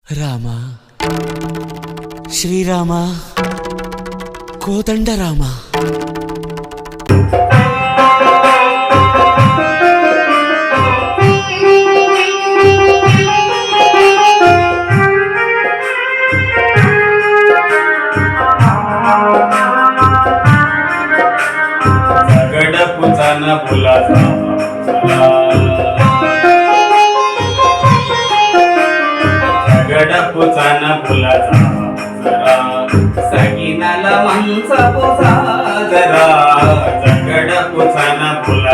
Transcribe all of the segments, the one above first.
రామ శ్రీరామ కోదండ రామ గడపు చన పుల గడపు చన పుల సగినల మంచపు సాజరా జగడపు చన పుల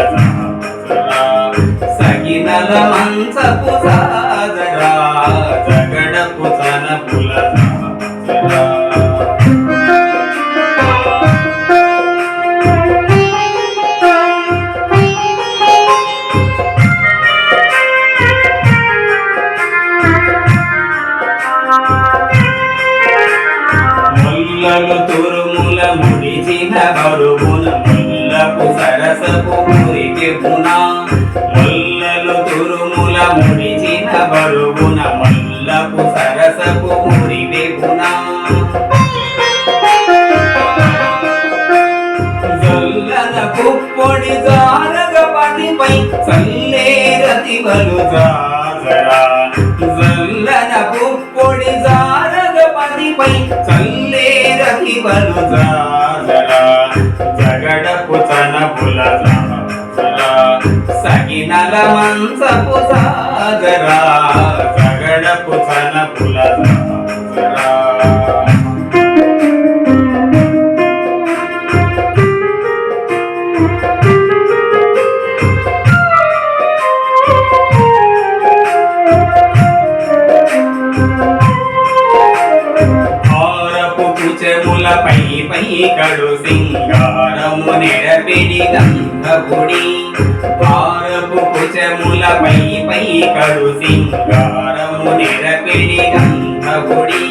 సగినల మంచపు సాజరా జగడపు చన పుల ముల్లలు తురుముల ముడిచిన బరువున ముల్లపు సరసపు మురికి పునా ముల్లలు తురుముల ముడిచిన బరువున ముల్లపు సరసపు మురికి పునా జల్లన పుప్పొడి జారగ పతిపై చల్లేరతి బలు జాజరా జల్లన పుప్పొడి జారగ పతిపై చల్లేరతి బలు జాజరా జగడపు చన పుల సగినల మంచపు సాగరా జగడపు చన పుల పై పై కడు సింగారము నెరపిడి గంధగుడి భారపు కుచముల పై పై కడు సింగారము నెరపిడి గంధగుడి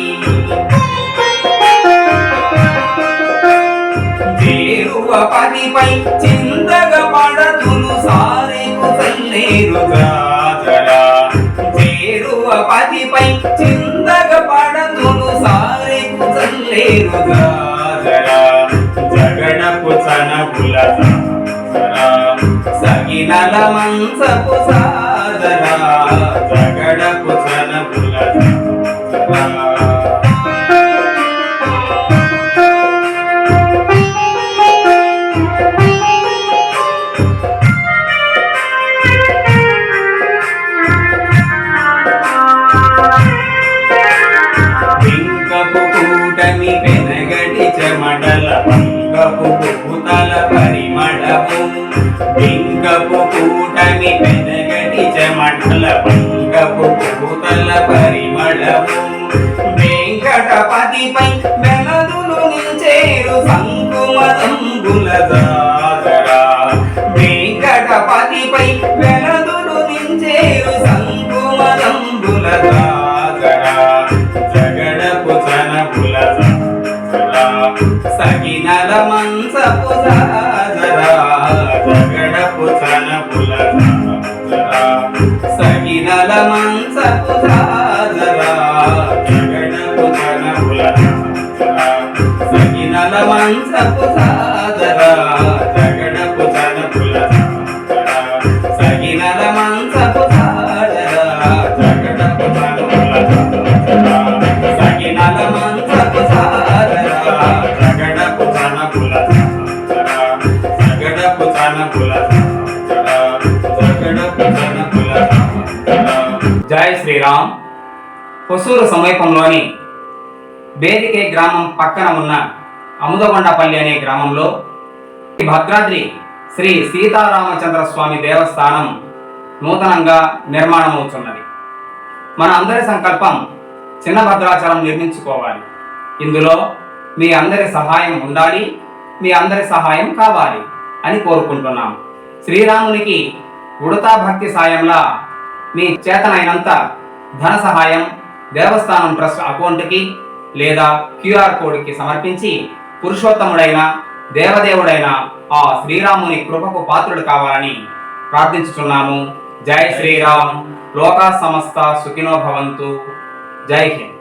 చేరువ పదిపై చిందగ పడతులు సారెకు చల్లేరు జాజరా చేరువ పదిపై చిందగ పడతులు సారెకు చల్లేరు జాజరా జగడపు చన పుల సగినల మంచపు సాజరా జగడపు చన పుల కూటమి పెనగటి చెమటల పంకపు పుతల పరిమళము బింకపు కూటమి పెనగటి చెమటల పంకపు పుతల పరిమళము వెంకటపతిపై వెలదులు నిల్చేరు సంకుమదంబుల జాజరా వెంకటపతిపై వెలదులు నిల్చేరు సంకుమదంబుల జాజరా జగడపు చన పుల సగినల మంచపు సాజరా జగడపు చన పుల సగినల మంచపు సాజరా జగడపు చన పుల సగినల మంచపు సాజరా జగడపు చన పుల సగినల మంచపు సాజరా జగడపు చన పుల సగినల మంచపు సాజరా జగడపు చన పుల జగడపు చన పుల జగడపు చన పుల. జై శ్రీరామ్. హొసూరు సమీపంలోని బేదికే గ్రామం పక్కన ఉన్న అముదగొండపల్లి అనే గ్రామంలో భద్రాద్రి శ్రీ సీతారామచంద్ర స్వామి దేవస్థానం నూతనంగా నిర్మాణమవుతున్నది. మన అందరి సంకల్పం చిన్న భద్రాచలం నిర్మించుకోవాలి. ఇందులో మీ అందరి సహాయం ఉండాలి, మీ అందరి సహాయం కావాలి అని కోరుకుంటున్నాం. శ్రీరామునికి ఉడతా భక్తి సాయంలా మీ చేతనైనంత ధన సహాయం దేవస్థానం ట్రస్ట్ అకౌంట్కి లేదా క్యూఆర్ కోడ్కి సమర్పించి పురుషోత్తముడైన దేవదేవుడైన ఆ శ్రీరాముని కృపకు పాత్రుడు కావాలని ప్రార్థించుచున్నాము. జై శ్రీరామ్. లోకా సమస్త సుఖినో భవంతు. జై హింద్.